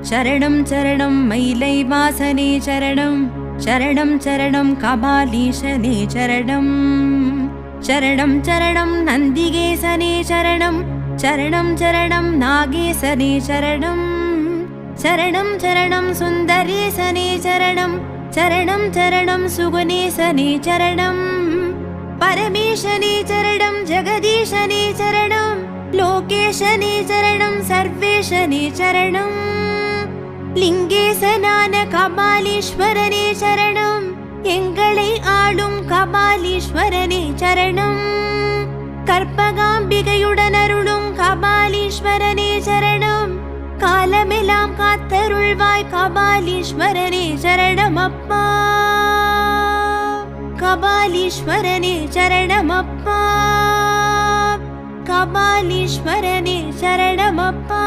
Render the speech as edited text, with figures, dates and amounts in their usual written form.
சரணம் சரணம் மயிலை வாசனே சரணம், சரணம் சரணம் கபாலீசனே சரணம், சரணம் சரணம் நந்திகேசனே சரணம், சரணம் சரணம் நாகேசனே சரணம், சரணம் சரணம் சுந்தரேசனே சரணம், சரணம் சரணம் சுகுணேசனே சரணம், பரமேசனே சரணம், ஜெகதீசனே சரணம், லோகேசனே சரணம், சர்வேசனே சரணம், லிங்கேசனான கபாலீஸ்வரனே சரணம், எங்களை ஆளும் கபாலீஸ்வரனே சரணம், கற்பகாம்பிகையுடன் அருளும் கபாலீஸ்வரனே சரணம், காலமெல்லாம் காத்தருள்வாய் கபாலீஸ்வரனே சரணமப்பா, கபாலீஸ்வரனே சரணமப்பா, கபாலீஸ்வரனே சரணமப்பா.